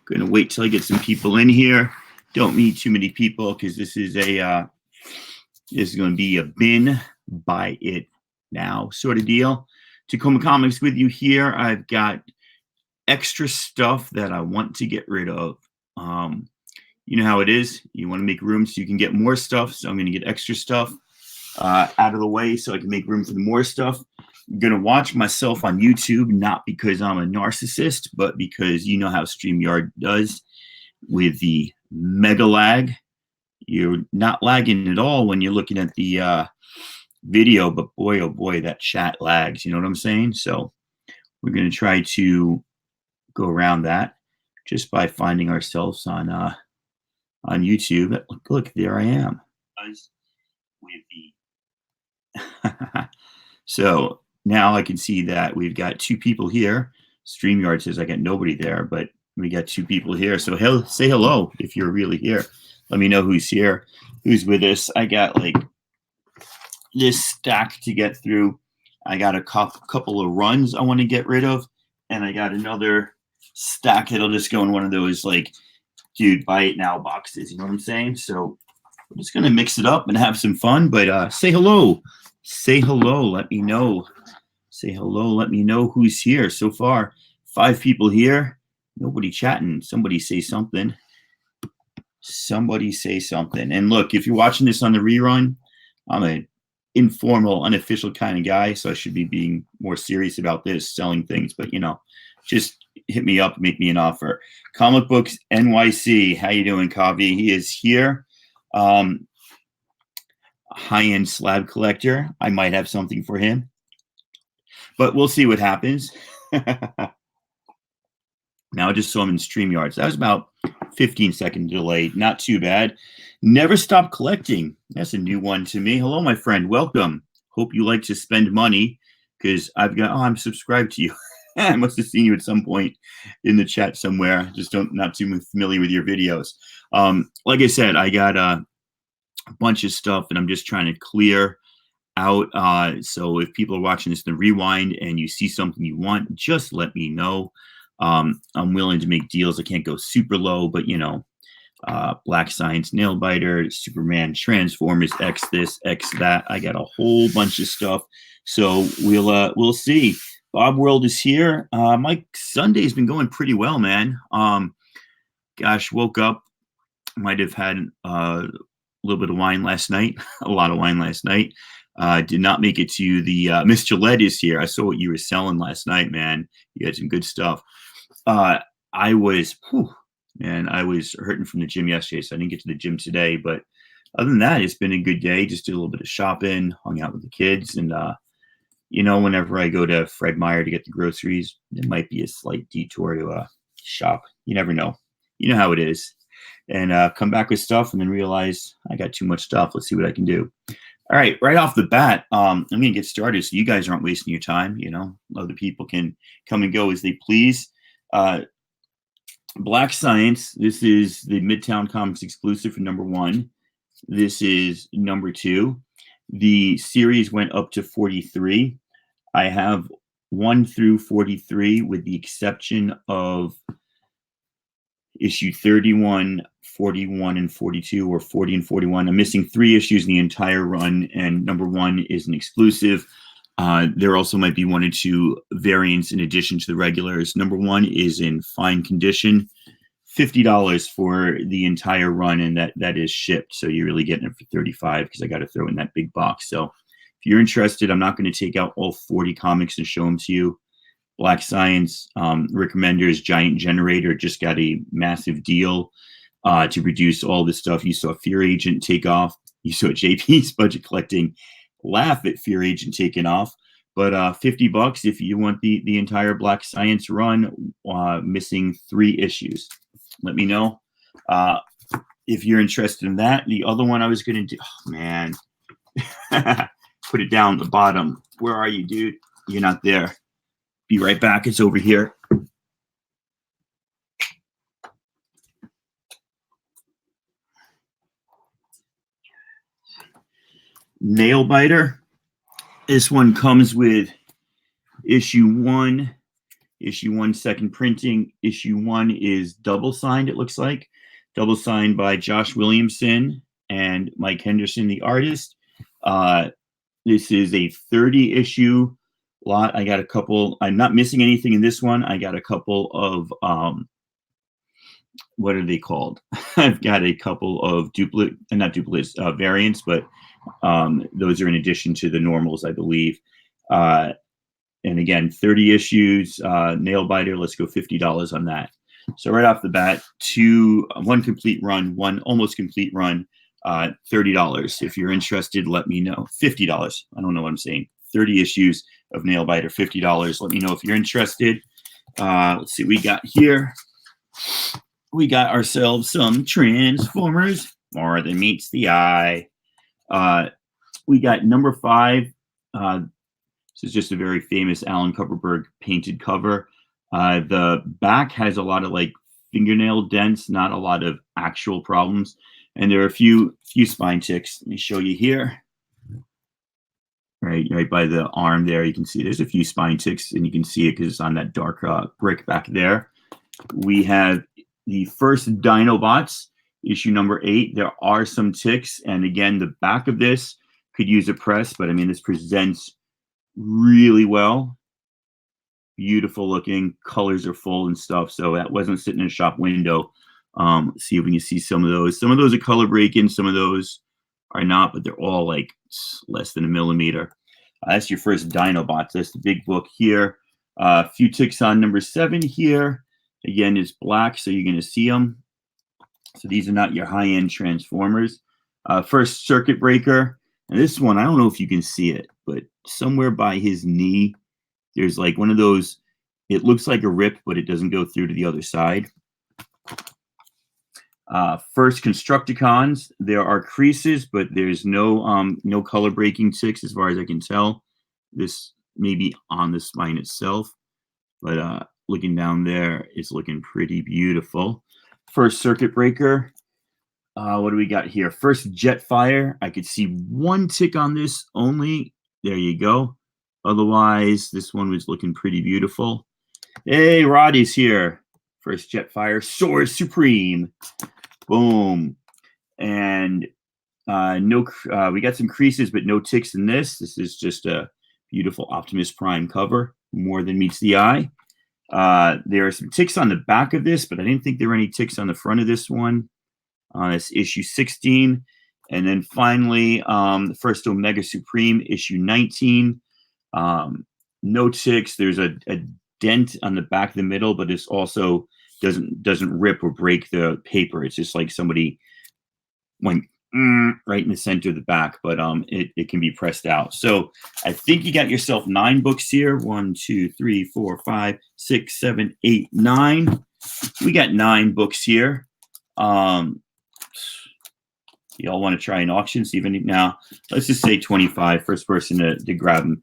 Gonna wait till I get some people in here. Don't need too many people because this is a this is going to be a bin buy it now sort of deal. Tacoma Comics with you here. I've got extra stuff that I want to get rid of. You know how it is. You want to make room so you can get more stuff. So I'm going to get extra stuff out of the way so I can make room for the more stuff. I'm going to watch myself on YouTube, not because I'm a narcissist, but because you know how StreamYard does with the mega lag. You're not lagging at all when you're looking at the video, but boy, oh boy, that chat lags. You know what I'm saying? So we're going to try to go around that just by finding ourselves on YouTube. Look, there I am. With the so now I can see that we've got two people here. StreamYard says I got nobody there, but we got two people here. So say hello if you're really here. Let me know who's here, who's with us. I got like this stack to get through. I got a couple of runs I want to get rid of, and I got another stack that'll just go in one of those like, dude, buy it now boxes. You know what I'm saying? So we're just gonna mix it up and have some fun. But say hello. Say hello. Let me know. Say hello. Let me know who's here. So far, 5 people here. Nobody chatting. Somebody say something. Somebody say something. And look, if you're watching this on the rerun, I'm an informal, unofficial kind of guy, so I should be being more serious about this, selling things. But, you know, just hit me up, make me an offer. Comic Books NYC. How you doing, Kavi? He is here. High-end slab collector. I might have something for him. But we'll see what happens. Now I just saw him in StreamYard. So that was about 15-second delay. Not too bad. Never Stop Collecting. That's a new one to me. Hello, my friend. Welcome. Hope you like to spend money because I'm subscribed to you. I must have seen you at some point in the chat somewhere. Just not too familiar with your videos. Like I said, I got a bunch of stuff and I'm just trying to clear out. So if people are watching this in the rewind and you see something you want, just let me know. I'm willing to make deals. I can't go super low, but you know, Black Science Nail Biter, Superman Transformers, X this, X that. I got a whole bunch of stuff. So we'll see. Bob World is here. My Sunday's been going pretty well, man. Gosh, woke up, might have had a little bit of wine last night, a lot of wine last night. Did not make it to the Miss Gillette is here. I saw what you were selling last night, man. You had some good stuff. I was hurting from the gym yesterday, so I didn't get to the gym today. But other than that, it's been a good day. Just did a little bit of shopping, hung out with the kids, and you know, whenever I go to Fred Meyer to get the groceries, it might be a slight detour to shop. You never know. You know how it is. And come back with stuff and then realize I got too much stuff. Let's see what I can do. All right, right off the bat, I'm going to get started so you guys aren't wasting your time. You know, other people can come and go as they please. Black Science, this is the Midtown Comics exclusive for #1. This is #2. The series went up to 43. I have 1 through 43 with the exception of issue 31, 41, and 42, or 40 and 41. I'm missing 3 issues in the entire run, and #1 is an exclusive. There also might be 1 or 2 variants in addition to the regulars. #1 is in fine condition. $50 for the entire run, and that is shipped. So you're really getting it for $35 because I got to throw in that big box. So if you're interested, I'm not going to take out all 40 comics and show them to you. Black Science, Rick Remender's Giant Generator just got a massive deal to reduce all this stuff. You saw Fear Agent take off. You saw JP's Budget Collecting laugh at Fear Agent taking off. But $50 if you want the entire Black Science run, missing 3 issues. Let me know if you're interested in that. The other one I was going to do, oh, man, put it down at the bottom. Where are you, dude? You're not there. Be right back. It's over here. Nail Biter. This one comes with issue 1, Issue 1, second printing. Issue 1 is double signed, it looks like. Double signed by Josh Williamson and Mike Henderson, the artist. This is a 30 issue lot. I got a couple. I'm not missing anything in this one. I got a couple of what are they called? I've got a couple of variants, but those are in addition to the normals, I believe. And again, 30 issues, nail biter. Let's go $50 on that. So right off the bat, one complete run, one almost complete run, $30. If you're interested, let me know. $50. I don't know what I'm saying. 30 issues of nail biter, $50. Let me know if you're interested. Let's see what we got here. We got ourselves some Transformers, more than meets the eye. We got number 5. This is just a very famous Alan Kupperberg painted cover. The back has a lot of like fingernail dents, not a lot of actual problems. And there are a few spine ticks. Let me show you here. Right by the arm there, you can see there's a few spine ticks, and you can see it because it's on that dark brick back there. We have the first Dinobots, issue number 8. There are some ticks, and again, the back of this could use a press, but I mean, this presents really well. Beautiful looking, colors are full and stuff, so that wasn't sitting in a shop window. See if we can see some of those. Some of those are color breaking, some of those are not, but they're all like less than a millimeter. That's your first Dinobots. That's the big book here. A few ticks on number 7 here. Again, it's black, so you're going to see them. So these are not your high-end Transformers. First Circuit Breaker. And this one, I don't know if you can see it, but somewhere by his knee, there's like one of those, it looks like a rip, but it doesn't go through to the other side. First Constructicons, there are creases, but there's no color breaking ticks as far as I can tell. This may be on the spine itself, but looking down there, it's looking pretty beautiful. First Circuit Breaker. What do we got here? First Jetfire. I could see one tick on this only. There you go. Otherwise, this one was looking pretty beautiful. Hey, Roddy's here. First Jetfire. Soar Supreme. Boom. And we got some creases, but no ticks in this. This is just a beautiful Optimus Prime cover. More than meets the eye. There are some ticks on the back of this, but I didn't think there were any ticks on the front of this one. It's issue 16. And then finally, the first Omega Supreme, issue 19. No ticks. There's a dent on the back of the middle, but it's also doesn't rip or break the paper. It's just like somebody went right in the center of the back, but it can be pressed out. So I think you got yourself 9 books here. 1, 2, 3, 4, 5, 6, 7, 8, 9. We got 9 books here. You all want to try an auction? See if any now. Let's just say 25. First person to grab them.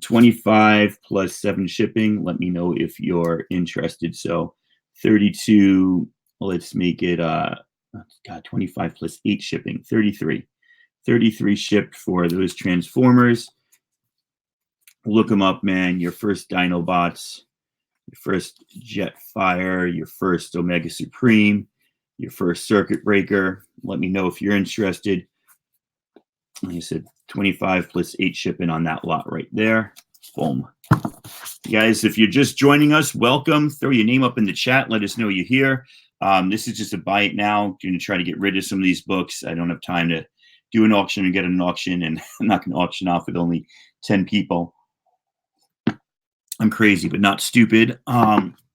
25 plus 7 shipping. Let me know if you're interested. So 32. Let's make it 25 plus 8 shipping. 33. 33 shipped for those Transformers. Look them up, man. Your first Dinobots, your first Jetfire, your first Omega Supreme, your first Circuit Breaker. Let me know if you're interested. Like I said, 25 plus 8 shipping on that lot right there. Boom. Guys, if you're just joining us, welcome. Throw your name up in the chat. Let us know you're here. This is just a buy it now. I'm going to try to get rid of some of these books. I don't have time to do an auction and get an auction, and I'm not going to auction off with only 10 people. I'm crazy, but not stupid.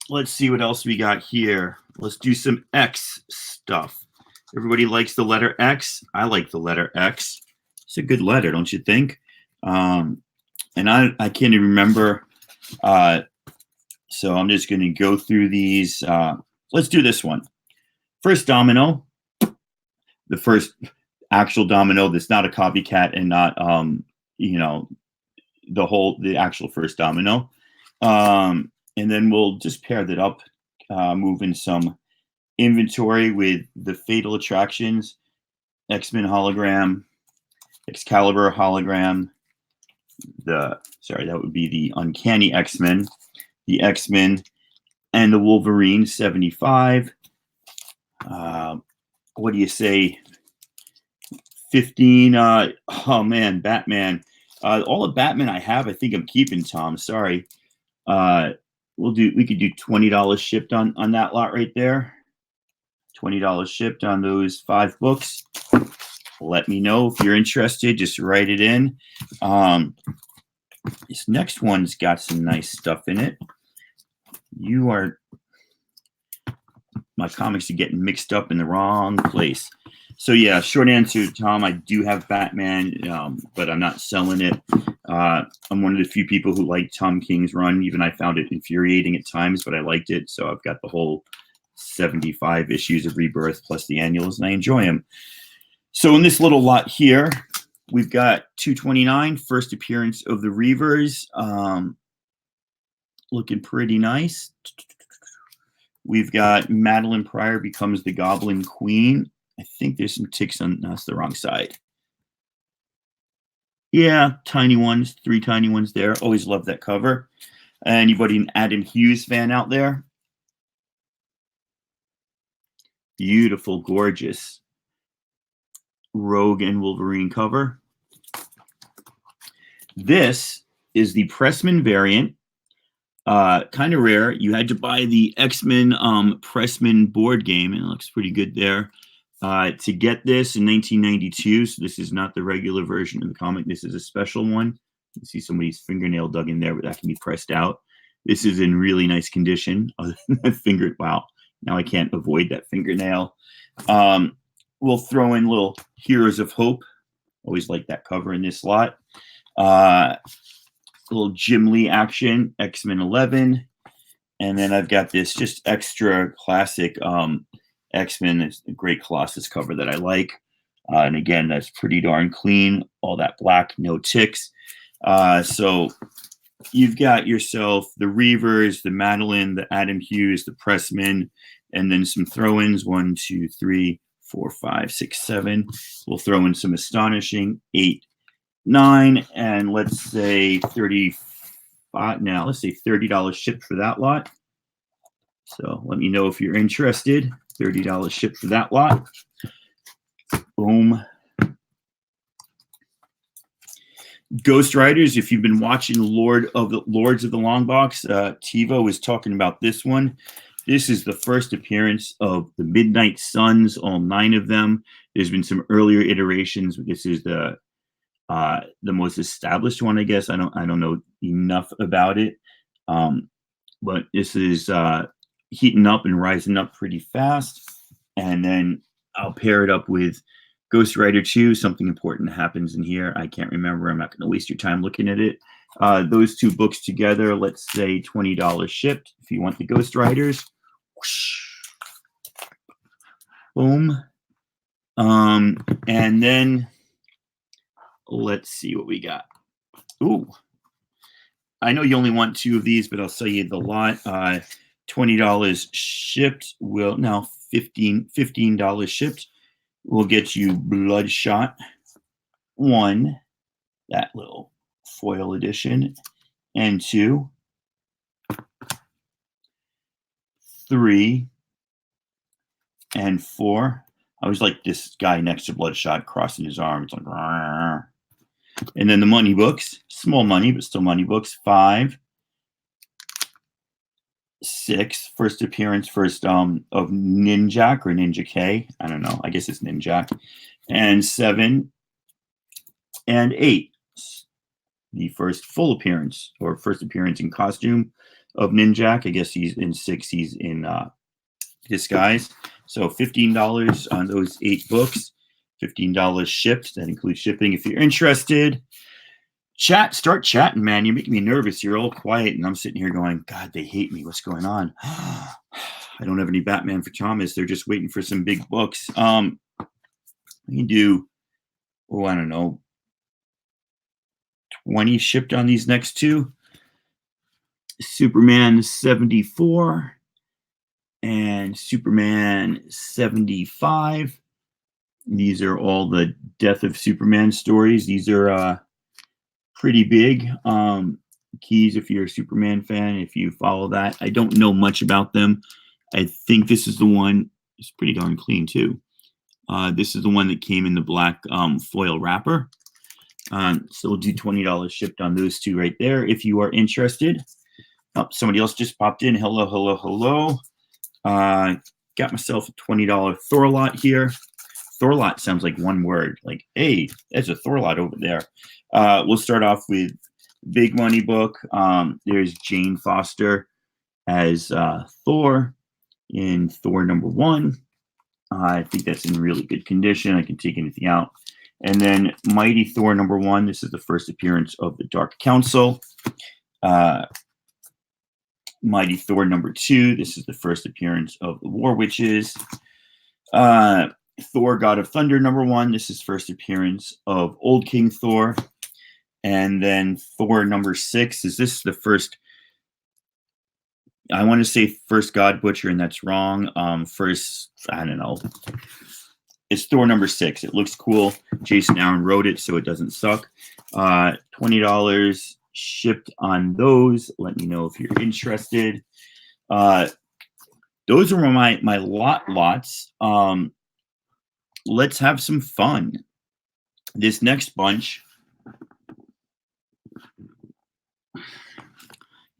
Let's see what else we got here. Let's do some X stuff. Everybody likes the letter X. I like the letter X. It's a good letter, don't you think? And I can't even remember. So I'm just going to go through these. Let's do this one. First domino. The first actual domino that's not a copycat and not, the actual first domino. And then we'll just pair that up, move in some inventory with the Fatal Attractions, X-Men hologram, Excalibur hologram, that would be the Uncanny X-Men, the X-Men, and the Wolverine 75. What do you say? 15. Oh man, Batman. All the Batman I have, I think I'm keeping, Tom. Sorry. We could do $20 shipped on that lot right there. $20 shipped on those 5 books. Let me know if you're interested. Just write it in. This next one's got some nice stuff in it. My comics are getting mixed up in the wrong place. So yeah, short answer, Tom, I do have Batman, but I'm not selling it. I'm one of the few people who like Tom King's run. Even I found it infuriating at times, but I liked it. So I've got the whole 75 issues of Rebirth plus the annuals, and I enjoy them. So in this little lot here, we've got 229, first appearance of the Reavers. Looking pretty nice. We've got Madeline Pryor becomes the Goblin Queen. I think there's some ticks on, no, that's the wrong side. Yeah, tiny ones, 3 tiny ones there. Always love that cover. Anybody an Adam Hughes fan out there? Beautiful, gorgeous Rogue and Wolverine cover. This is the Pressman variant. Kind of rare. You had to buy the X-Men Pressman board game, and it looks pretty good there. To get this in 1992, so this is not the regular version of the comic. This is a special one. You see somebody's fingernail dug in there, but that can be pressed out. This is in really nice condition. Other than that finger, wow. Now I can't avoid that fingernail. We'll throw in little Heroes of Hope. Always like that cover in this lot. A little Jim Lee action, X-Men 11. And then I've got this just extra classic X-Men. It's a great Colossus cover that I like. And again, that's pretty darn clean. All that black, no ticks. So you've got yourself the Reavers, the Madeline, the Adam Hughes, the Pressman, and then some throw-ins. 1, 2, 3, 4, 5, 6, 7. We'll throw in some Astonishing. 8, 9, and let's say 35. Now let's say $30 shipped for that lot. So let me know if you're interested. $30 shipped for that lot. Boom. Ghost Riders. If you've been watching Lords of the Long Box, TiVo was talking about this one. This is the first appearance of the Midnight Suns, all 9 of them. There's been some earlier iterations, but this is the most established one, I guess. I don't know enough about it, but this is heating up and rising up pretty fast. And then I'll pair it up with Ghost Rider 2. Something important happens in here. I can't remember. I'm not going to waste your time looking at it. Those 2 books together, let's say $20 shipped. If you want the Ghost Riders, whoosh, boom. And then let's see what we got. Ooh, I know you only want 2 of these, but I'll sell you the lot. $20 shipped will now $15 shipped will get you Bloodshot 1, that little foil edition, and 2, 3, and 4. I was like this guy next to Bloodshot crossing his arms, like, rawr. And then the money books, small money, but still money books. 5, 6, first appearance of Ninjak or Ninja K. I don't know. I guess it's Ninjak. And 7 and 8, the first full appearance or first appearance in costume of Ninjak. I guess he's in 6. He's in disguise. So $15 on those 8 books. $15 shipped. That includes shipping. If you're interested, start chatting, man. You're making me nervous. You're all quiet, and I'm sitting here going, God, they hate me. What's going on? I don't have any Batman for Thomas. They're just waiting for some big books. We can do, I don't know, 20 shipped on these next 2. Superman 74 and Superman 75. These are all the Death of Superman stories. These are pretty big. Keys, if you're a Superman fan, if you follow that. I don't know much about them. I think this is the one. It's pretty darn clean too. This is the one that came in the black foil wrapper. So we'll do $20 shipped on those two right there if you are interested. Oh, somebody else just popped in. Hello, hello, hello. Got myself a $20 Thorlot here. Thorlot sounds like one word. Like, hey, there's a Thorlot over there. We'll start off with Big Money book. There's Jane Foster as Thor in Thor #1. I think that's in really good condition. I can take anything out. And then Mighty Thor #1. This is the first appearance of the Dark Council. Mighty Thor #2. This is the first appearance of the War Witches. Thor God of Thunder #1. This is first appearance of Old King Thor. And then Thor #6. Is this the first? I want to say first God Butcher, and that's wrong. First, I don't know. It's Thor #6. It looks cool. Jason Aaron wrote it, so it doesn't suck. $20 shipped on those. Let me know if you're interested. Those are my lots. Let's have some fun. This next bunch.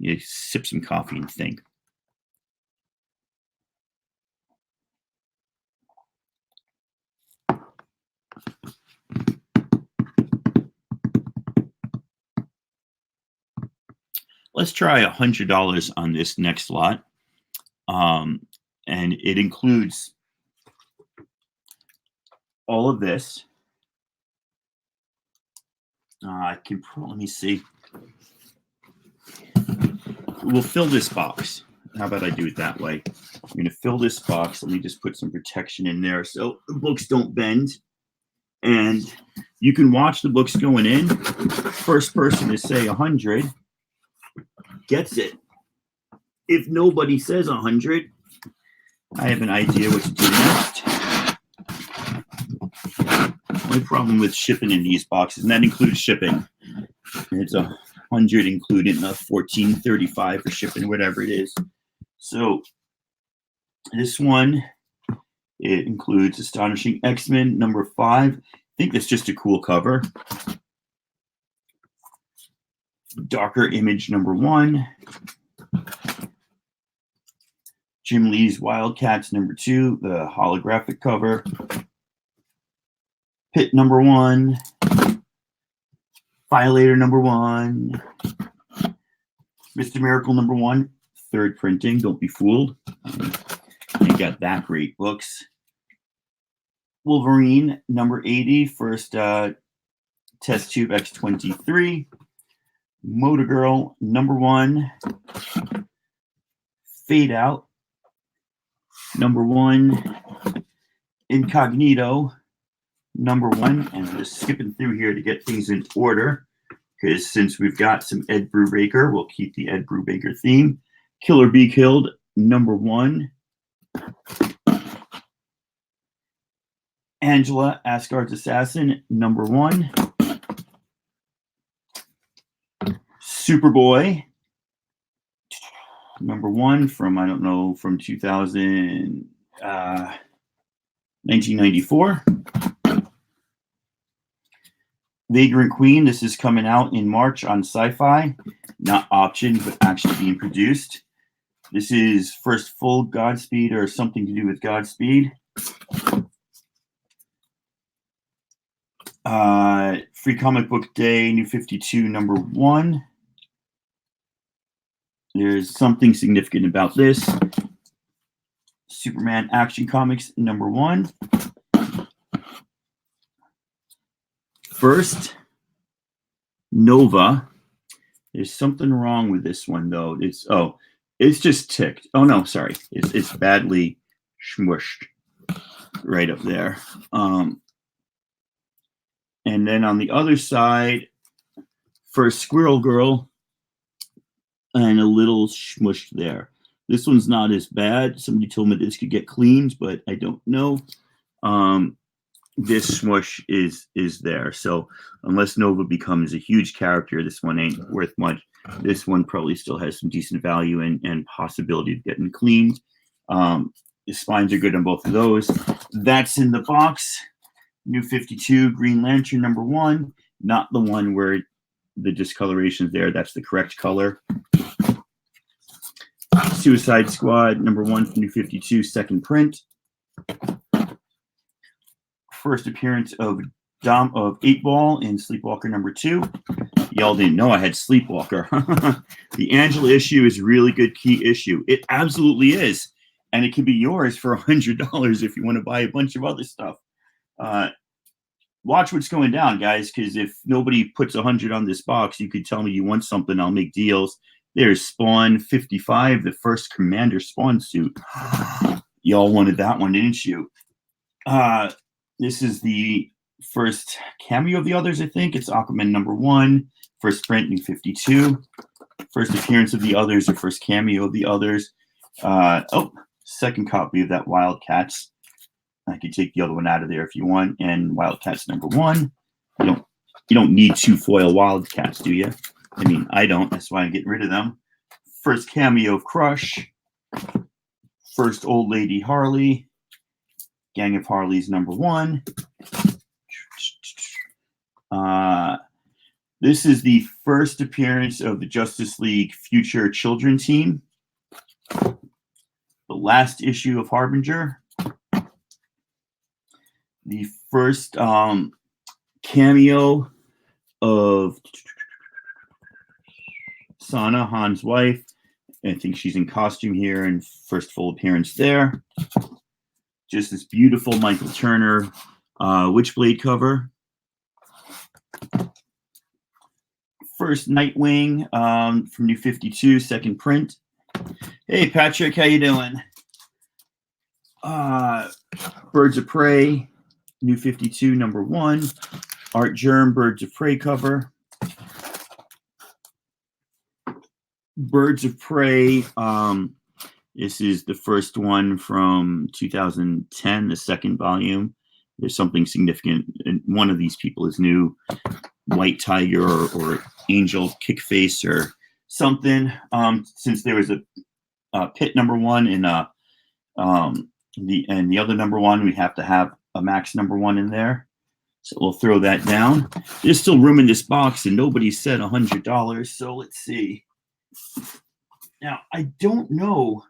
You sip some coffee and think. Let's try $100 on this next lot. And it includes all of this. Let me see. We'll fill this box. How about I do it that way? I'm going to fill this box. Let me just put some protection in there so the books don't bend. And you can watch the books going in. First person to say 100 gets it. If nobody says 100, I have an idea what to do next. My problem with shipping in these boxes, and that includes shipping. It's 100 included, not $14.35 for shipping, whatever it is. So this one, it includes Astonishing X-Men #5. I think that's just a cool cover. Darker Image #1. Jim Lee's Wildcats #2, the holographic cover. Pit #1. Violator #1. Mr. Miracle #1. Third printing. Don't be fooled. You got that great books. Wolverine #80. First test tube X-23. Motor Girl #1. Fade Out #1. Incognito #1. And I'm just skipping through here to get things in order, because since we've got some Ed Brubaker, we'll keep the Ed Brubaker theme. Killer Be Killed #1. Angela, Asgard's Assassin #1. Superboy #1 from, I don't know, from 1994. Vagrant Queen. This is coming out in March on Sci-Fi. Not optioned, but actually being produced. This is first full Godspeed, or something to do with Godspeed. Free Comic Book Day, New 52 #1. There's something significant about this. Superman Action Comics #1. First, Nova. There's something wrong with this one, though. It's just ticked. Oh, no, sorry. It's badly smushed right up there. And then on the other side, first Squirrel Girl, and a little smushed there. This one's not as bad. Somebody told me this could get cleaned, but I don't know. this Smush is there. So unless Nova becomes a huge character, this one ain't worth much. This one probably still has some decent value and possibility of getting cleaned. The spines are good on both of those. That's in the box. New 52 Green Lantern #1, not the one where the discoloration is there. That's the correct color. Suicide Squad #1 from New 52, second print. First appearance of 8 Ball in Sleepwalker #2. Y'all didn't know I had Sleepwalker. The Angela issue is a really good key issue. It absolutely is. And it can be yours for $100 if you want to buy a bunch of other stuff. Watch what's going down, guys, because if nobody puts 100 on this box, you could tell me you want something. I'll make deals. There's Spawn 55, the first Commander Spawn suit. Y'all wanted that one, didn't you? This is the first cameo of the others, I think. It's Aquaman #1, first print, New 52. First appearance of the others, or first cameo of the others. Second copy of that Wildcats. I could take the other one out of there if you want. And Wildcats #1. You don't need 2 foil Wildcats, do you? I mean, I don't. That's why I'm getting rid of them. First cameo of Crush. First Old Lady Harley. Gang of Harleys #1. This is the first appearance of the Justice League Future Children team. The last issue of Harbinger. The first cameo of Sana, Han's wife. I think she's in costume here, and first full appearance there. Just this beautiful Michael Turner Witchblade cover. First Nightwing from New 52, second print. Hey, Patrick, how you doing? Birds of Prey, New 52, #1. Art Germ, Birds of Prey cover. Birds of Prey, this is the first one from 2010, the second volume. There's something significant, and one of these people is new. White Tiger or Angel Kickface or something. Since there was a Pit #1 and the other #1, we have to have a Max #1 in there. So we'll throw that down. There's still room in this box, and nobody said $100. So let's see. Now I don't know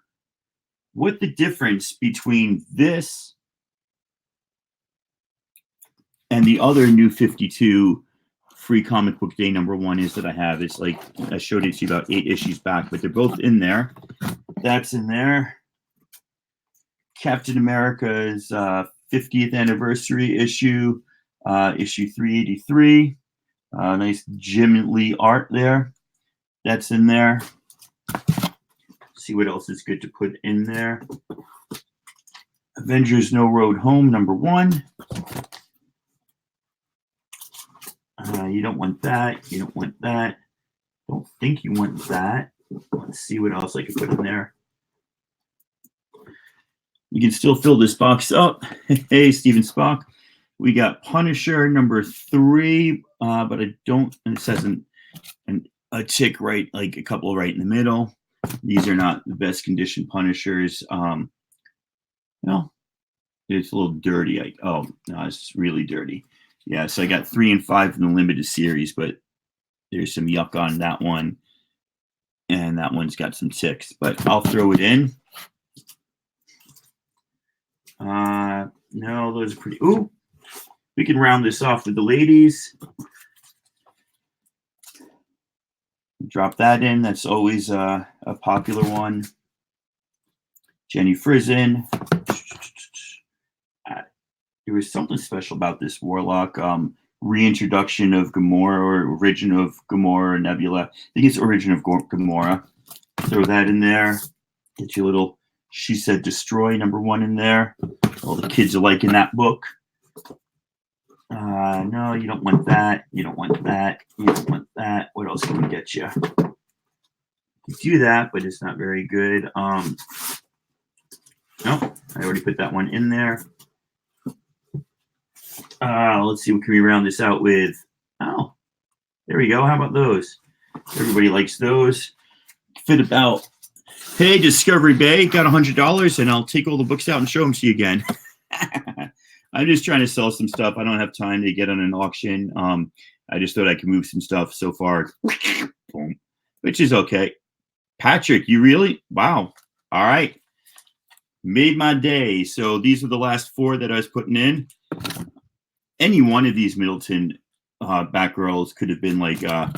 what the difference between this and the other New 52 Free Comic Book Day #1 is that I have. It's like I showed it to you about 8 issues back, but they're both in there. That's in there. Captain America's 50th anniversary issue, issue 383. Nice Jim Lee art there. That's in there. See what else is good to put in there. Avengers No Road Home #1. You don't want that. You don't want that. Don't think you want that. Let's see what else I can put in there. You can still fill this box up. Hey, Steven Spock. We got Punisher #3, but I don't, and it says a tick right, like a couple right in the middle. These are not the best condition Punishers. Well, it's a little dirty. Oh, no, it's really dirty. Yeah, so I got 3 and 5 in the limited series, but there's some yuck on that one. And that one's got some ticks, but I'll throw it in. No, those are pretty. Ooh, we can round this off with the ladies. Drop that in. That's always a popular one. Jenny Frison. There was something special about this Warlock. Reintroduction of Gamora, or origin of Gamora Nebula. I think it's origin of Gamora. Throw that in there. Get your little She Said Destroy #1 in there. All the kids are liking that book. No, you don't want that. You don't want that. You don't want that. What else can we get you? You do that, but it's not very good. No, I already put that one in there. Let's see, what can we round this out with? Oh, there we go. How about those? Everybody likes those. Fit about, hey, Discovery Bay, got $100, and I'll take all the books out and show them to you again. I'm just trying to sell some stuff. I don't have time to get on an auction. I just thought I could move some stuff so far, boom, which is okay. Patrick, you really? Wow. All right. Made my day. So these are the last 4 that I was putting in. Any one of these Middleton back rows could have been like a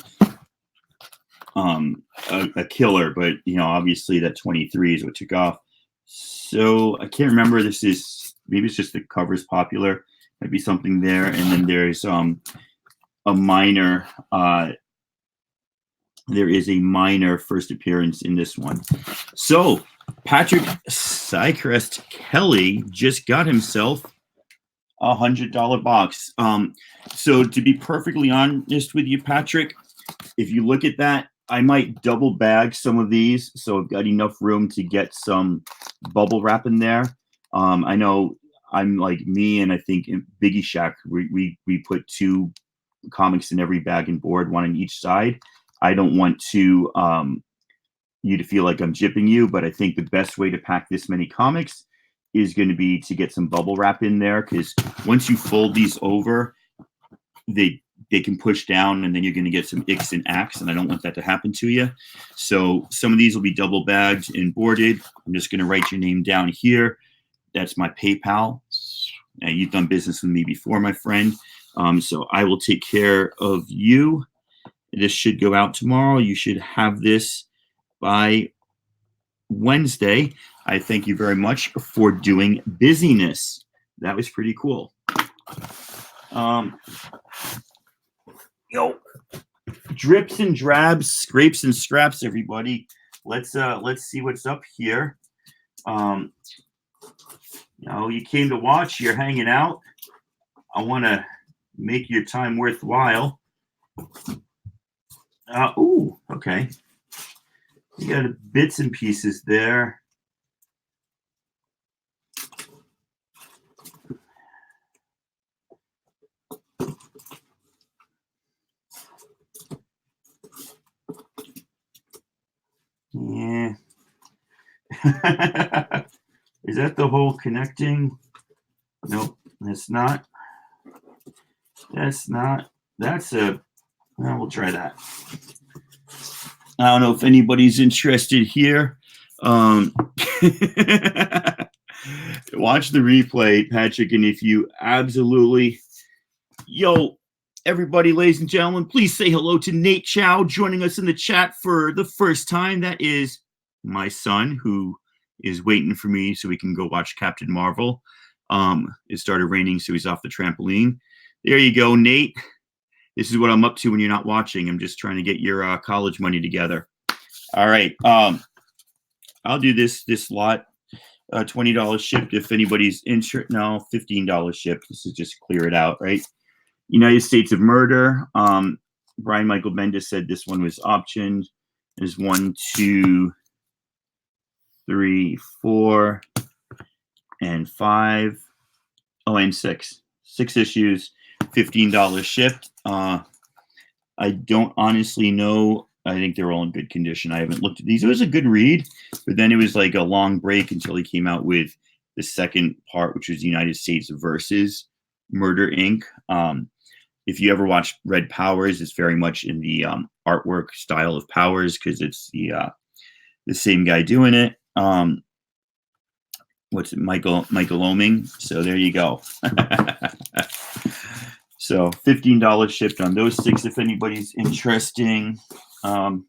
killer, but obviously that 23 is what took off. So I can't remember. This is, maybe it's just the cover's popular. Might be something there. And then there's a minor. There is a minor first appearance in this one. So Patrick Sycrest Kelly just got himself a $100 box. So to be perfectly honest with you, Patrick, if you look at that, I might double bag some of these, so I've got enough room to get some bubble wrap in there. I know I'm like me, and I think in Biggie Shack, we put 2 comics in every bag and board, 1 on each side. I don't want to you to feel like I'm gypping you, but I think the best way to pack this many comics is going to be to get some bubble wrap in there, because once you fold these over, they can push down, and then you're going to get some icks and acks, and I don't want that to happen to you. So some of these will be double bagged and boarded. I'm just going to write your name down here. That's my PayPal. Now, you've done business with me before, my friend. So I will take care of you. This should go out tomorrow. You should have this by Wednesday. I thank you very much for doing busyness. That was pretty cool. Drips and drabs, scrapes and scraps, everybody. Let's see what's up here. You came to watch, you're hanging out. I want to make your time worthwhile. Ooh, okay. You got bits and pieces there. Yeah. Is that the whole connecting? Nope, that's not. That's not. That's a. Well, we'll try that. I don't know if anybody's interested here. Watch the replay, Patrick, and if you absolutely, everybody, ladies and gentlemen, please say hello to Nate Chow joining us in the chat for the first time. That is my son, who is waiting for me so we can go watch Captain Marvel. It started raining, so he's off the trampoline. There you go, Nate. This is what I'm up to when you're not watching. I'm just trying to get your college money together. All right. I'll do this lot. $20 shipped if anybody's interested. No, $15 shipped. This is just clear it out, right? United States of Murder. Brian Michael Bendis said this one was optioned. There's 1, 2, 3, 4, and 5. Oh, and 6. 6 issues, $15 shipped. I don't honestly know. I think they're all in good condition. I haven't looked at these. It was a good read, but then it was like a long break until he came out with the second part, which was United States versus Murder Inc. If you ever watch Red Powers, it's very much in the artwork style of Powers, because it's the same guy doing it. What's it, Michael Oeming? So there you go. So $15 shipped on those 6 if anybody's interesting. I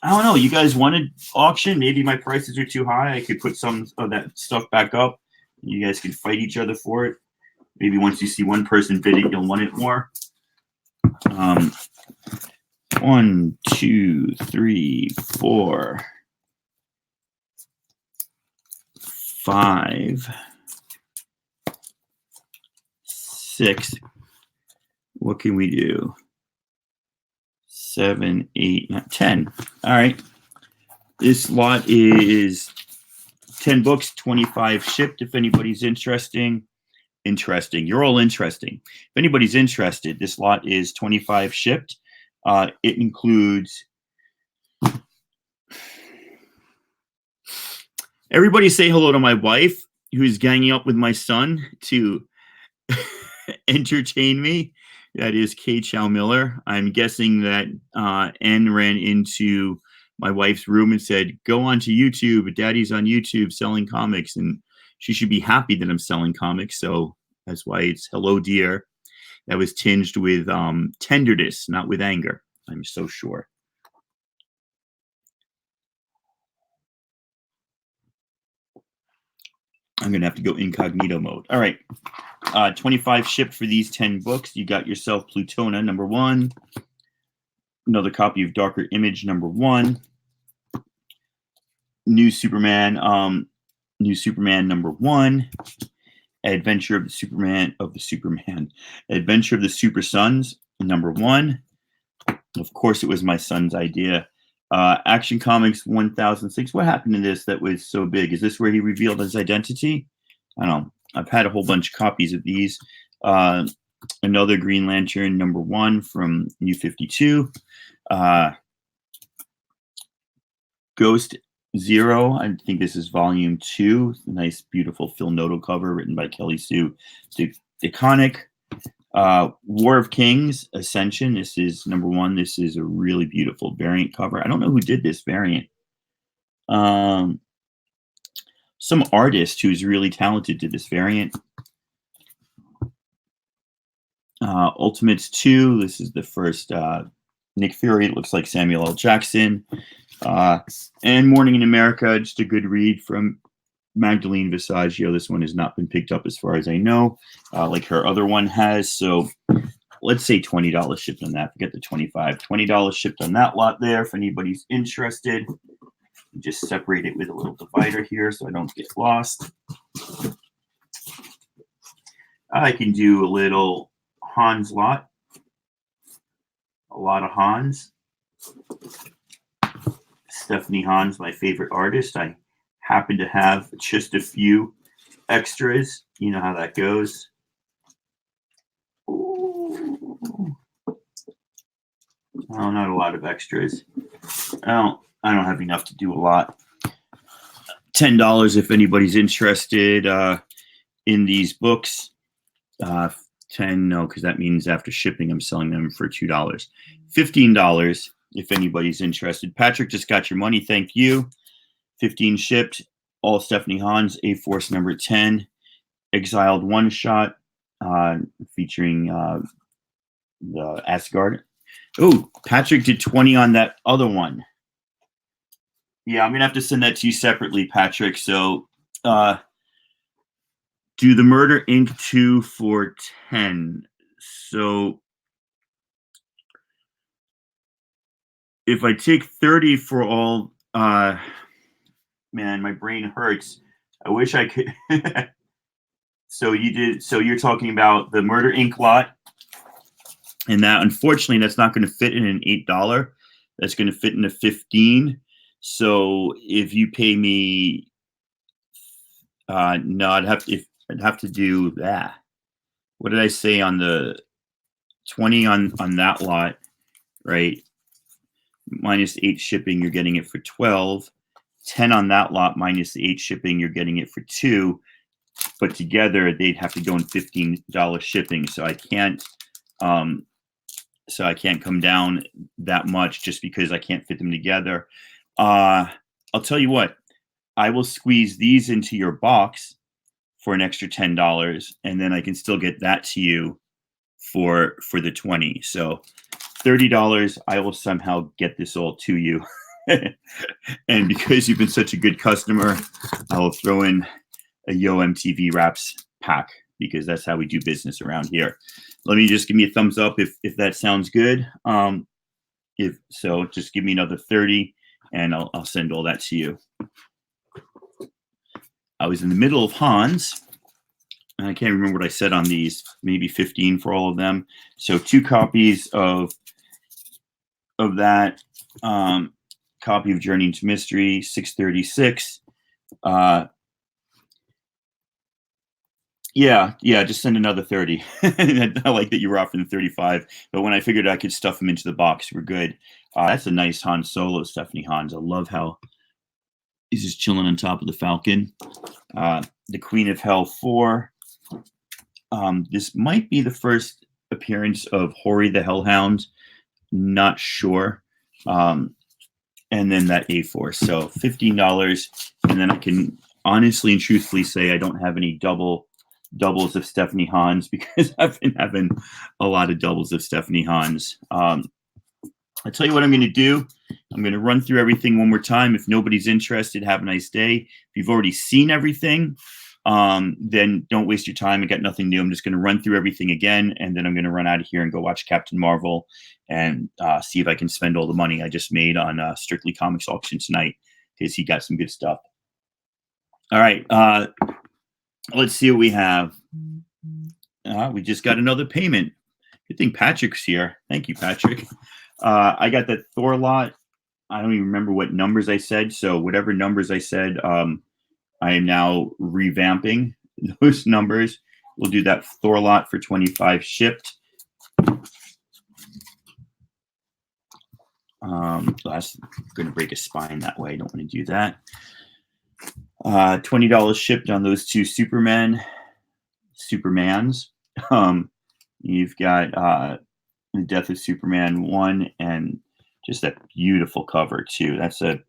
don't know. You guys wanted auction? Maybe my prices are too high. I could put some of that stuff back up. You guys can fight each other for it. Maybe once you see one person bid it, you'll want it more. 1, 2, 3, 4, 5, 6. What can we do? 7, 8, 9, 10. All right. This lot is 10 books, 25 shipped. If anybody's interesting, you're all interesting. If anybody's interested, this lot is 25 shipped. It includes, everybody say hello to my wife, who's ganging up with my son to entertain me. That is Kay Chow Miller. I'm guessing that N ran into my wife's room and said, go onto YouTube. Daddy's on YouTube selling comics. And she should be happy that I'm selling comics. So that's why it's hello, dear. That was tinged with tenderness, not with anger. I'm so sure. I'm going to have to go incognito mode. All right. 25 shipped for these 10 books. You got yourself Plutona, #1. Another copy of Darker Image, #1. New Superman, #1. Adventure of the Superman. Adventure of the Super Sons, #1. Of course, it was my son's idea. Action Comics 1006. What happened to this that was so big? Is this where he revealed his identity? I don't know. I've had a whole bunch of copies of these. Another Green Lantern, #1 from New 52. Ghost Zero. I think this is volume 2. Nice, beautiful Phil Noto cover written by Kelly Sue DeConnick. War of Kings Ascension. This is #1. This is a really beautiful variant cover. I don't know who did this variant. Some artist who's really talented did this variant. Ultimates 2. This is the first Nick Fury. It looks like Samuel L. Jackson. And Morning in America, just a good read from Magdalene Visaggio. This one has not been picked up as far as I know, like her other one has. So let's say $20 shipped on that. Forget the 25. $20 shipped on that lot there if anybody's interested. Just separate it with a little divider here so I don't get lost. I can do a little Hans lot. A lot of Hans. Stephanie Hans, my favorite artist. I happen to have just a few extras. You know how that goes. Ooh. Oh, not a lot of extras. I don't have enough to do a lot. $10 if anybody's interested in these books. 10, no, because that means after shipping, I'm selling them for $2. $15 if anybody's interested. Patrick just got your money. Thank you. 15 shipped. All Stephanie Hans, A-Force #10. Exiled one shot featuring the Asgard. Oh, Patrick did 20 on that other one. Yeah, I'm going to have to send that to you separately, Patrick. So do the Murder Inc. 2 for 10. So if I take 30 for all, man, my brain hurts. I wish I could. So you're talking about the Murder Inc. lot. And that, unfortunately, that's not going to fit in an $8. That's going to fit in a 15. So if you pay me, no, I'd have to do that. What did I say on the 20 on that lot, right? Minus 8 shipping, you're getting it for 12. 10 on that lot minus the 8 shipping, you're getting it for 2. But together they'd have to go in $15 shipping. So I can't come down that much just because I can't fit them together. I'll tell you what, I will squeeze these into your box for an extra $10, and then I can still get that to you for the 20. So $30, I will somehow get this all to you. And because you've been such a good customer, I will throw in a Yo MTV Raps pack because that's how we do business around here. Let me just give me a thumbs up if that sounds good. If so, just give me another 30 and I'll send all that to you. I was in the middle of Hans. And I can't remember what I said on these, maybe 15 for all of them. So 2 copies of that, copy of Journey into Mystery, 636. Uh, yeah, just send another 30. I like that you were offering 35, but when I figured I could stuff them into the box, we're good. That's a nice Han Solo, Stephanie Hans. I love how he's just chilling on top of the Falcon. The Queen of Hell 4. This might be the first appearance of Hori the Hellhound. Not sure. And then that A4. So $15. And then I can honestly and truthfully say I don't have any doubles of Stephanie Hans because I've been having a lot of doubles of Stephanie Hans. I'll tell you what I'm going to do. I'm going to run through everything one more time. If nobody's interested, have a nice day. If you've already seen everything, then don't waste your time. I got nothing new. I'm just going to run through everything again, and then I'm going to run out of here and go watch Captain Marvel and see if I can spend all the money I just made on Strictly Comics auction tonight because he got some good stuff. All right. Let's see what we have. We just got another payment. Good thing Patrick's here. Thank you, Patrick. I got that Thor lot. I don't even remember what numbers I said. So whatever numbers I said, I am now revamping those numbers. We'll do that Thor lot for 25 shipped. That's going to break a spine that way. I don't want to do that. $20 shipped on those two Supermans. You've got The Death of Superman 1 and just that beautiful cover too. That's a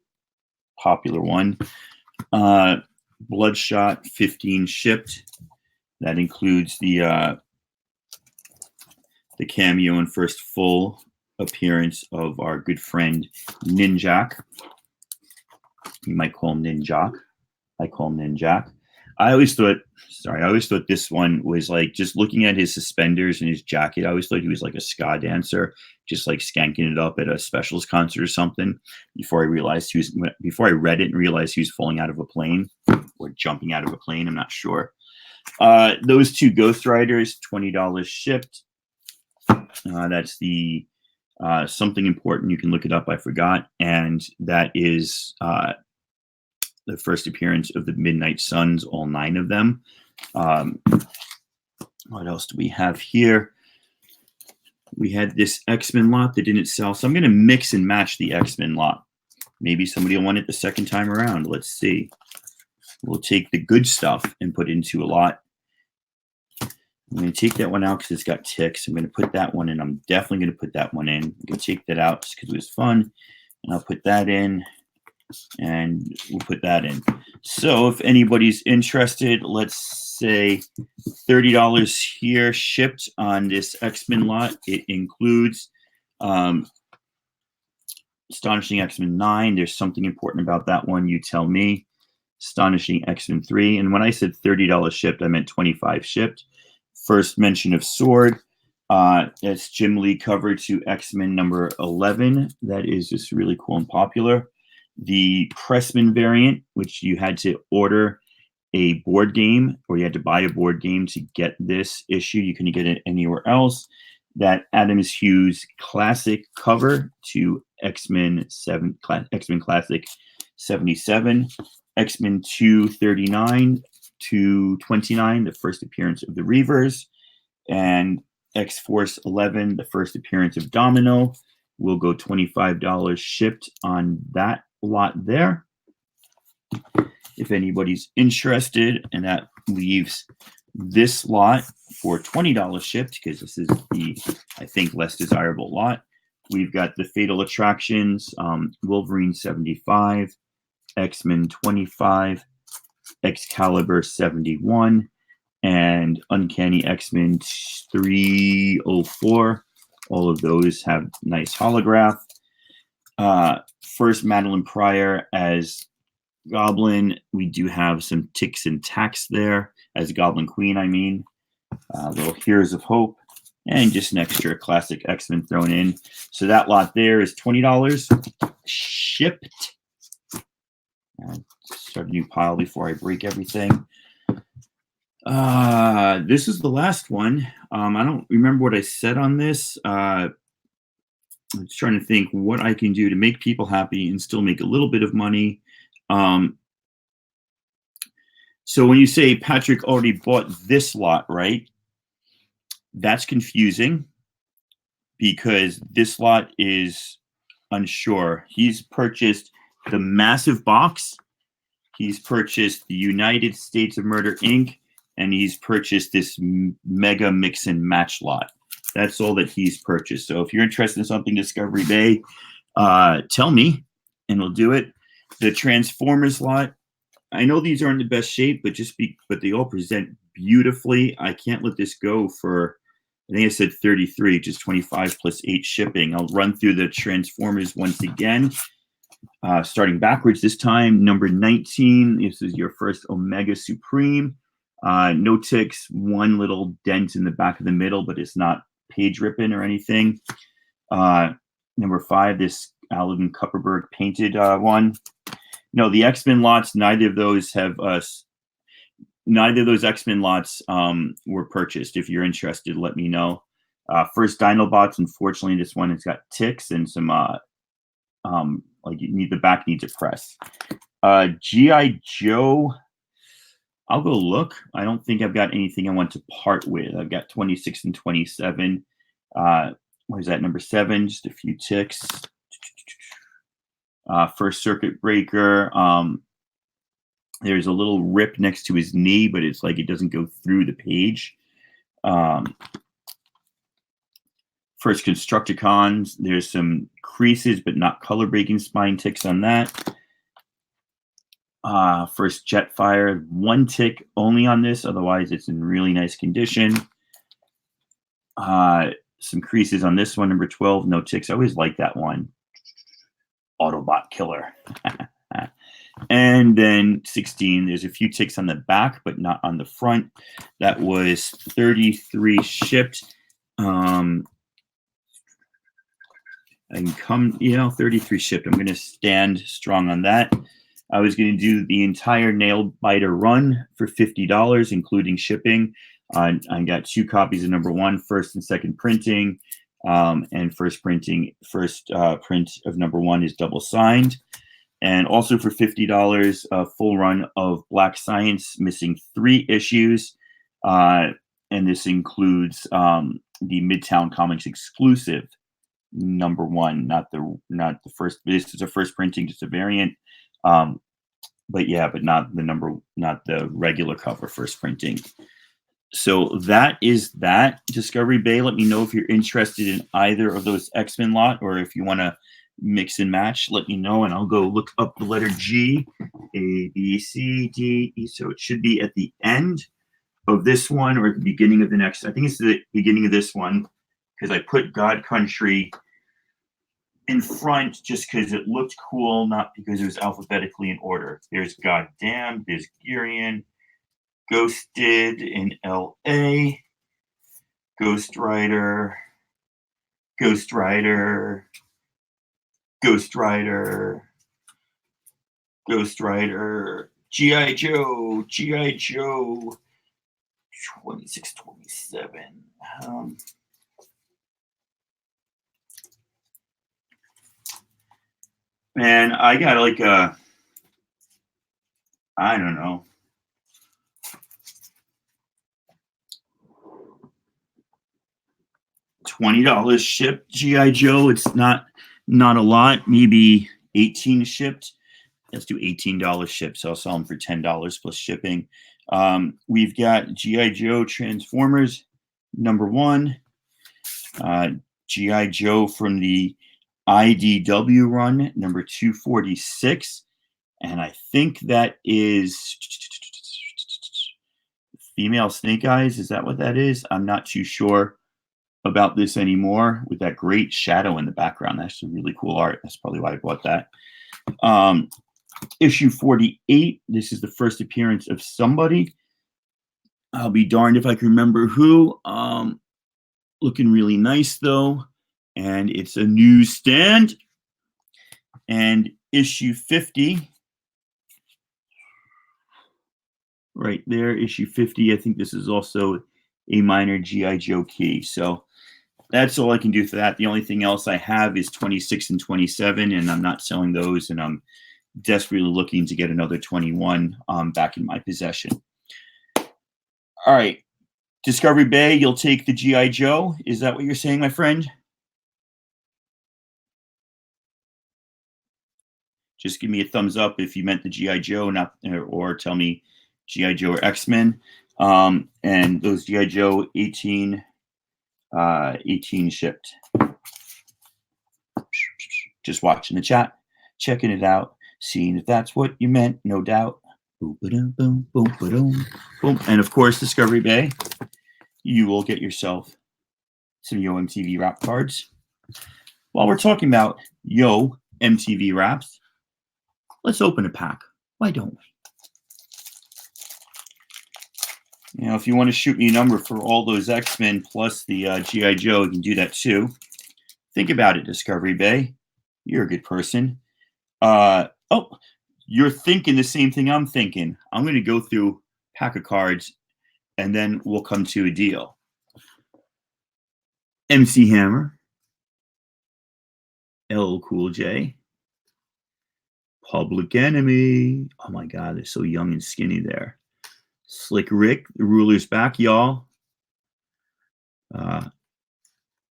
popular one. Bloodshot 15 shipped. That includes the cameo and first full appearance of our good friend Ninjak. You might call him Ninjak. I call him Ninjak. I always thought this one was like, just looking at his suspenders and his jacket, I always thought he was like a ska dancer, just like skanking it up at a specials concert or something. Before I read it and realized he was falling out of a plane or jumping out of a plane. I'm not sure. Those two Ghost Riders, $20 shipped. That's the Something Important. You can look it up. I forgot. And that is the first appearance of the Midnight Suns, all 9 of them. What else do we have here? We had this X-Men lot that didn't sell. So I'm going to mix and match the X-Men lot. Maybe somebody will want it the second time around. Let's see. We'll take the good stuff and put it into a lot. I'm going to take that one out because it's got ticks. I'm going to put that one in. I'm definitely going to put that one in. I'm going to take that out just because it was fun. And I'll put that in. And we'll put that in. So if anybody's interested, let's say $30 here shipped on this X-Men lot. It includes Astonishing X-Men 9. There's something important about that one. You tell me. Astonishing X-Men 3. And when I said $30 shipped, I meant 25 shipped. First mention of Sword. That's Jim Lee cover to X-Men number 11. That is just really cool and popular. The Pressman variant, which you had to order a board game or you had to buy a board game to get this issue. You couldn't get it anywhere else. That Adams Hughes classic cover to X-Men Classic 77, X-Men 239 to 29, the first appearance of the Reavers, and X-Force 11, the first appearance of Domino. Will go $25 shipped on that lot there. If anybody's interested, and that leaves this lot for $20 shipped because this is the, I think, less desirable lot. We've got the Fatal Attractions, Wolverine 75, X-Men 25, Excalibur 71, and Uncanny X-Men 304. All of those have nice holograph. First, Madeline Pryor as Goblin. We do have some ticks and tacks there as Goblin Queen, I mean. Little Heroes of Hope. And just an extra classic X-Men thrown in. So that lot there is $20 shipped. Start a new pile before I break everything. This is the last one. I don't remember what I said on this. I'm just trying to think what I can do to make people happy and still make a little bit of money. So when you say Patrick already bought this lot, right? That's confusing because this lot is unsure. He's purchased the massive box. He's purchased the United States of Murder Inc. And he's purchased this mega mix and match lot. That's all that he's purchased. So if you're interested in something Discovery Bay, tell me and we'll do it. The Transformers lot, I know these aren't in the best shape, but they all present beautifully. I can't let this go for, I think I said 33, just 25 plus 8 shipping. I'll run through the Transformers once again, starting backwards this time. Number 19, this is your first Omega Supreme. No ticks, one little dent in the back of the middle, but it's not page ripping or anything. Number 5, this Alan Kupperberg painted one. No, the X-Men lots, neither of those X-Men lots were purchased. If you're interested, let me know. First Dinobots, unfortunately, this one has got ticks and some like the back needs a press. G.I. Joe, I'll go look. I don't think I've got anything I want to part with. I've got 26 and 27. What is that, number 7? Just a few ticks. First Circuit Breaker. There's a little rip next to his knee, but it's like it doesn't go through the page. First Constructicons. There's some creases, but not color breaking spine ticks on that. First Jetfire, 1 tick only on this. Otherwise, it's in really nice condition. Some creases on this one, number 12, no ticks. I always like that one. Autobot Killer. And then 16, there's a few ticks on the back, but not on the front. That was 33 shipped. And 33 shipped. I'm going to stand strong on that. I was going to do the entire Nail Biter run for $50, including shipping. I got 2 copies of number 1, first and second printing. And first print of number 1 is double signed. And also for $50, a full run of Black Science, missing 3 issues. And this includes the Midtown Comics exclusive number 1, not the first. This is a first printing, just a variant. But not the regular cover first printing. So that is that. Discovery Bay, let me know if you're interested in either of those X-Men lot, or if you want to mix and match, let me know, and I'll go look up the letter G, A, B, C, D, E. So it should be at the end of this one or at the beginning of the next. I think it's the beginning of this one because I put God Country in front just because it looked cool, not because it was alphabetically in order. There's Goddamn, there's Gurion, Ghosted in L.A., Ghost Rider, G.I. Joe, 26, 27. Man, I got like I don't know. $20 shipped G.I. Joe. It's not a lot, maybe 18 shipped. Let's do $18 shipped. So I'll sell them for $10 plus shipping. We've got G.I. Joe Transformers number 1. G.I. Joe from the IDW run, number 246. And I think that is female Snake Eyes. Is that what that is? I'm not too sure about this anymore, with that great shadow in the background. That's some really cool art. That's probably why I bought that. Issue 48. This is the first appearance of somebody. I'll be darned if I can remember who. Looking really nice though. And it's a newsstand. And issue 50. Right there, issue 50. I think this is also a minor G.I. Joe key. So that's all I can do for that. The only thing else I have is 26 and 27, and I'm not selling those, and I'm desperately looking to get another 21 back in my possession. All right. Discovery Bay, you'll take the G.I. Joe. Is that what you're saying, my friend? Just give me a thumbs up if you meant the G.I. Joe, not, or tell me G.I. Joe or X-Men. And those G.I. Joe 18 shipped. Just watching the chat, checking it out, seeing if that's what you meant, no doubt. Boom, boom, boom, boom, boom, boom. And of course, Discovery Bay, you will get yourself some Yo MTV Rap cards. While we're talking about Yo MTV Raps, let's open a pack. Why don't we? You know, if you want to shoot me a number for all those X-Men plus the G.I. Joe, you can do that too. Think about it, Discovery Bay. You're a good person. Oh, you're thinking the same thing I'm thinking. I'm going to go through a pack of cards, and then we'll come to a deal. MC Hammer. LL Cool J. Public Enemy. Oh my God, they're so young and skinny there. Slick Rick, the ruler's back, y'all.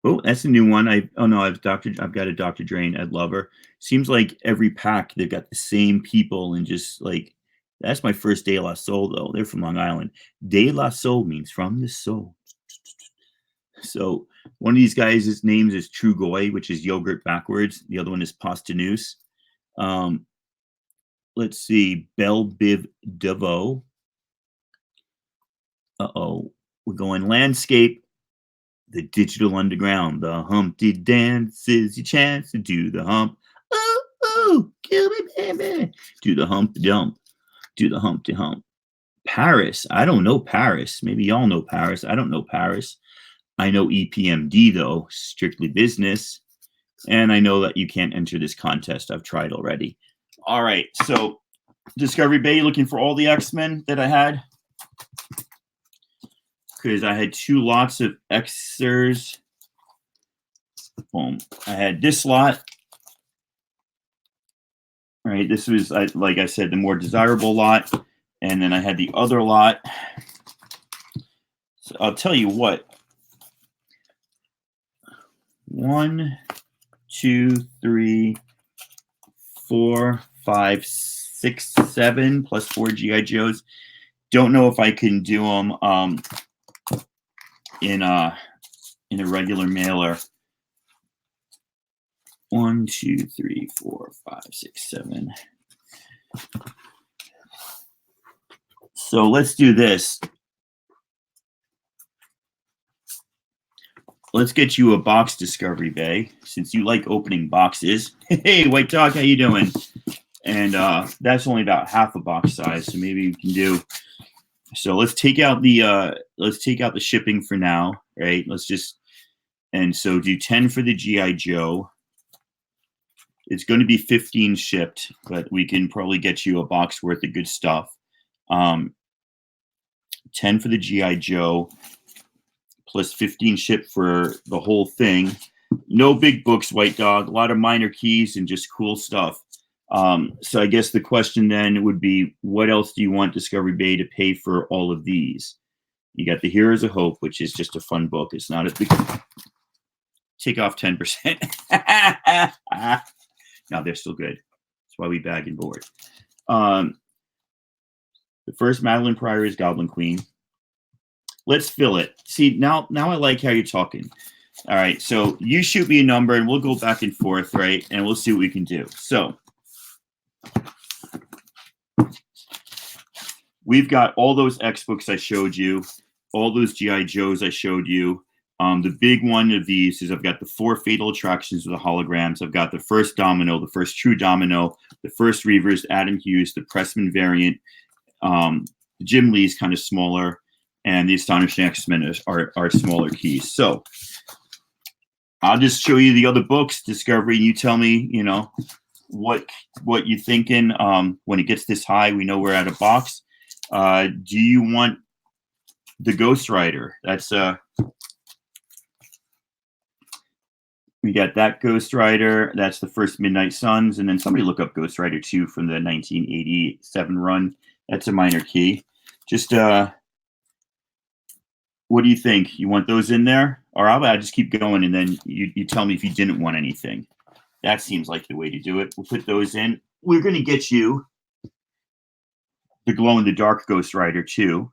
Oh, that's a new one. I've got a Dr. Dre and Ed Lover. Seems like every pack they've got the same people, and just like that's my first De La Soul though. They're from Long Island. De La Soul means from the soul. So one of these guys, his name is True Goy, which is yogurt backwards. The other one is Postinus. Let's see, Belle Biv DeVoe. We're going landscape. The Digital Underground. The Humpty Dance is your chance to do the hump. Ooh, ooh, kill me, baby. Do the Humpty Dump. Do the Humpty Hump. Paris. I don't know Paris. Maybe y'all know Paris. I don't know Paris. I know EPMD, though. Strictly Business. And I know that you can't enter this contest. I've tried already. All right. So, Discovery Bay, looking for all the X-Men that I had? Because I had 2 lots of Xers. Boom. I had this lot. All right. This was, like I said, the more desirable lot. And then I had the other lot. So I'll tell you what. 1, 2, 3, 4, 5, 6, 7 plus 4 G.I. Joes. Don't know if I can do them in a regular mailer. 1, 2, 3, 4, 5, 6, 7. So let's do this. Let's get you a box, Discovery Bay, since you like opening boxes. Hey, White Dog, how you doing? And that's only about half a box size, so maybe we can do. So let's take out the shipping for now, right? And so do 10 for the G.I. Joe. It's going to be 15 shipped, but we can probably get you a box worth of good stuff. 10 for the G.I. Joe, plus 15 shipped for the whole thing. No big books, White Dog. A lot of minor keys and just cool stuff. So I guess the question then would be, what else do you want Discovery Bay to pay for all of these? You got the Heroes of Hope, which is just a fun book. It's not a big... Take off 10%. No, they're still good. That's why we bag and board. The first Madeline Pryor is Goblin Queen. Let's fill it. See, now I like how you're talking. All right, so you shoot me a number, and we'll go back and forth, right? And we'll see what we can do. So we've got all those X books I showed you, all those G.I. Joes I showed you. The big one of these is I've got the 4 Fatal Attractions with the holograms. I've got the first Domino, the first True Domino, the first Reavers, Adam Hughes, the Pressman variant. Jim Lee's kind of smaller, and the Astonishing X-Men are smaller keys. So I'll just show you the other books, Discovery, and you tell me, you know, what you're thinking. When it gets this high, we know we're at a box. Do you want the Ghost Rider? That's We got that Ghost Rider. That's the first Midnight Suns. And then somebody look up Ghost Rider 2 from the 1987 run. That's a minor key. Just what do you think? You want those in there? Or how about I just keep going and then you tell me if you didn't want anything. That seems like the way to do it. We'll put those in. We're going to get you the glow-in-the-dark Ghost Rider too,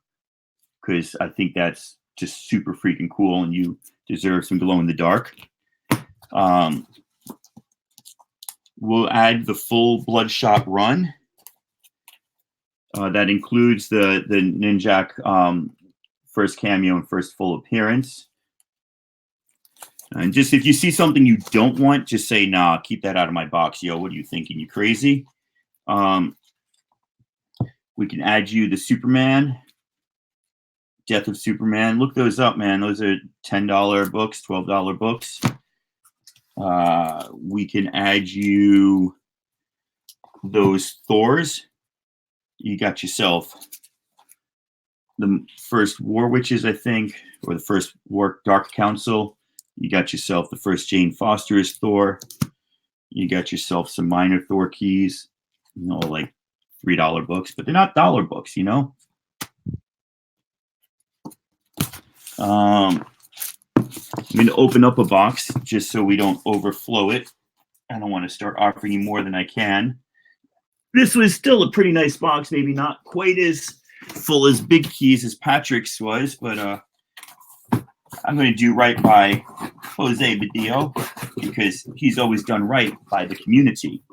because I think that's just super freaking cool and you deserve some glow-in-the-dark. We'll add the full Bloodshot run. That includes the Ninjak first cameo and first full appearance. And just if you see something you don't want, just say, nah, keep that out of my box. Yo, what are you thinking? You crazy? We can add you the Superman, Death of Superman. Look those up, man. Those are $10 books, $12 books. We can add you those Thors. You got yourself the first War Witches, I think, or the first War Dark Council. You got yourself the first Jane Foster as Thor. You got yourself some minor Thor keys, you know, like $3 books, but they're not dollar books, you know. I'm going to open up a box just so we don't overflow it. I don't want to start offering you more than I can. This was still a pretty nice box, maybe not quite as full as big keys as Patrick's was, but I'm going to do right by Jose Badillo because he's always done right by the community.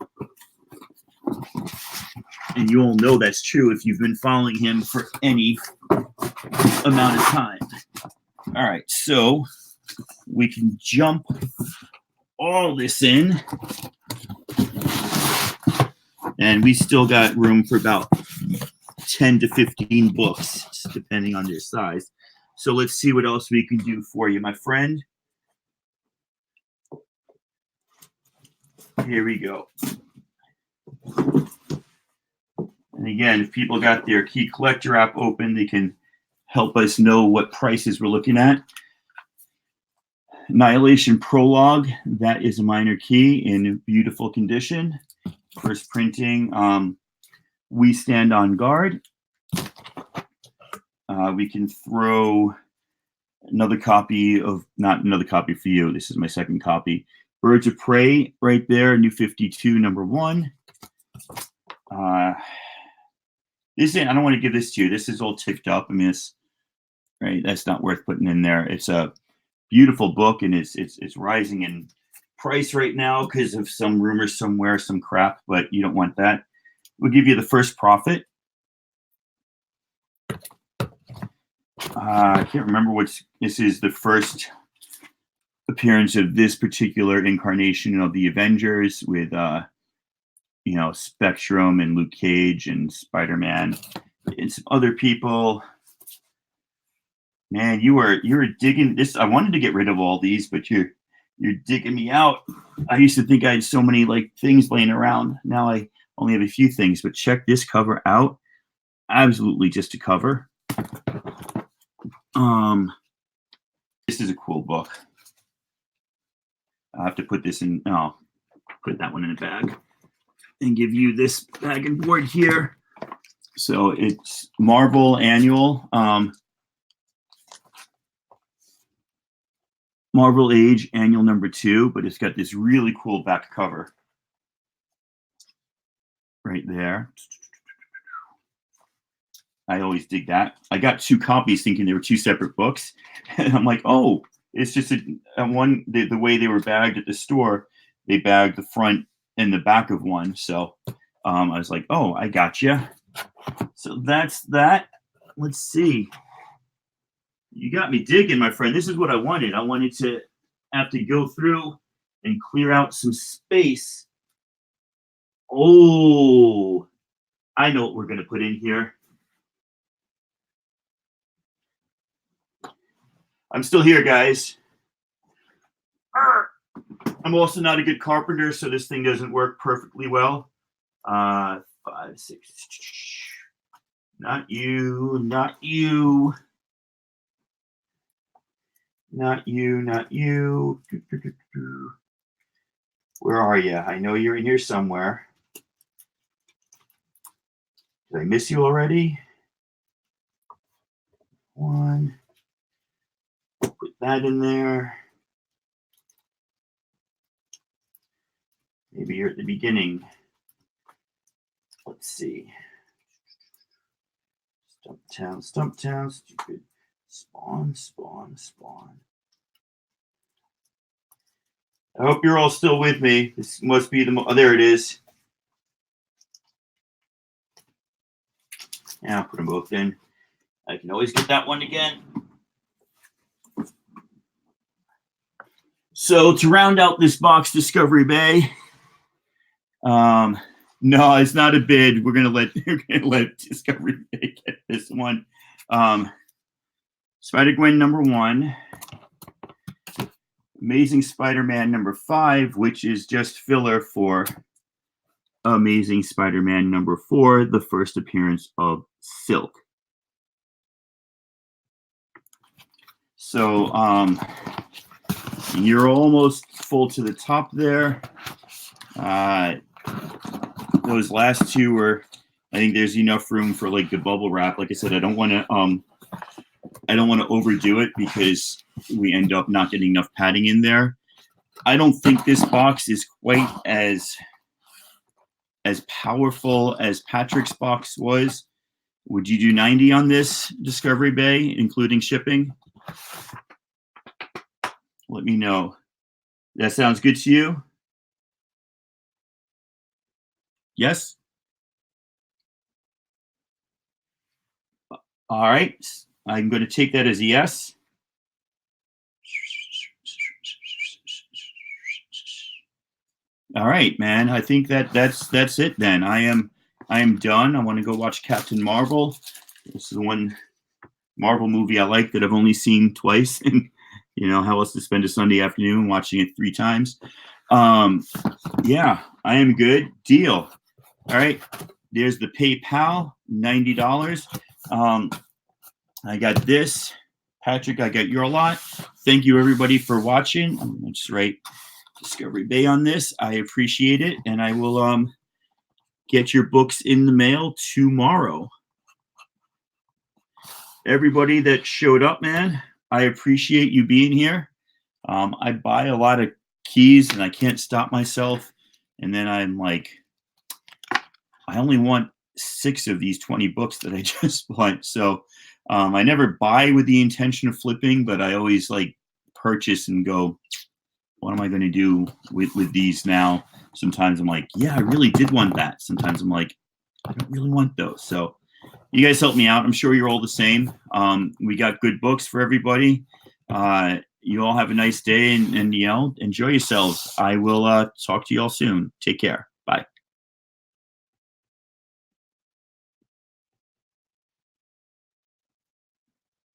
And you all know that's true if you've been following him for any amount of time. All right, so we can jump all this in. And we still got room for about 10 to 15 books, depending on their size. So let's see what else we can do for you, my friend. Here we go. And again, if people got their Key Collector app open, they can help us know what prices we're looking at. Annihilation Prologue, that is a minor key in beautiful condition. First printing, We Stand on Guard. We can throw another copy of, not another copy for you, this is my second copy. Birds of Prey, right there, New 52, number 1. This I don't want to give this to you. This is all ticked up. I mean, it's, right, that's not worth putting in there. It's a beautiful book, and it's rising in price right now because of some rumors somewhere, some crap, but you don't want that. We'll give you the First Prophet. I can't remember which, this is the first appearance of this particular incarnation of the Avengers with, you know, Spectrum and Luke Cage and Spider-Man and some other people. Man, you were digging this. I wanted to get rid of all these, but you're digging me out. I used to think I had so many like things laying around. Now I only have a few things, but check this cover out. Absolutely just a cover. This is a cool book. I have to put this in, oh, put that one in a bag and give you this bag and board here. So it's Marvel Annual, Marvel Age Annual number 2, but it's got this really cool back cover right there. I always dig that. I got 2 copies thinking they were 2 separate books. And I'm like, oh, it's just a one, the way they were bagged at the store, they bagged the front and the back of one. So I was like, oh, I got you. So that's that. Let's see. You got me digging, my friend. This is what I wanted. I wanted to have to go through and clear out some space. Oh, I know what we're going to put in here. I'm still here, guys. I'm also not a good carpenter, so this thing doesn't work perfectly well. 5, 6. Not you, not you. Not you, not you. Where are you? I know you're in here somewhere. Did I miss you already? One. Put that in there. Maybe you're at the beginning. Let's see. Stumptown, stupid. Spawn. I hope you're all still with me. This must be the, oh, there it is. Yeah, I'll put them both in. I can always get that one again. So to round out this box, Discovery Bay. No, it's not a bid. We're gonna let Discovery Bay get this one. Spider-Gwen #1, Amazing Spider-Man #5, which is just filler for Amazing Spider-Man #4, the first appearance of Silk. So you're almost full to the top there. Those last two were, I think there's enough room for like the bubble wrap. Like I said, I don't want to overdo it because we end up not getting enough padding in there. I don't think this box is quite as powerful as Patrick's box was. Would you do 90 on this, Discovery Bay, including shipping? Let me know. That sounds good to you? Yes? All right. I'm going to take that as a yes. All right, man. I think that's it then. I am done. I want to go watch Captain Marvel. This is one Marvel movie I like that I've only seen twice, and you know how else to spend a Sunday afternoon watching it 3 times. Yeah, I am good. Deal. All right. There's the PayPal, $90. I got this. Patrick, I got your lot. Thank you, everybody, for watching. I'm going to just write Discovery Bay on this. I appreciate it, and I will get your books in the mail tomorrow. Everybody that showed up, man, I appreciate you being here. I buy a lot of keys, and I can't stop myself. And then I'm like, I only want 6 of these 20 books that I just bought. So I never buy with the intention of flipping, but I always like purchase and go, what am I going to do with these now? Sometimes I'm like, yeah, I really did want that. Sometimes I'm like, I don't really want those. So you guys help me out. I'm sure you're all the same. We got good books for everybody. You all have a nice day and you know, enjoy yourselves. I will talk to you all soon. Take care.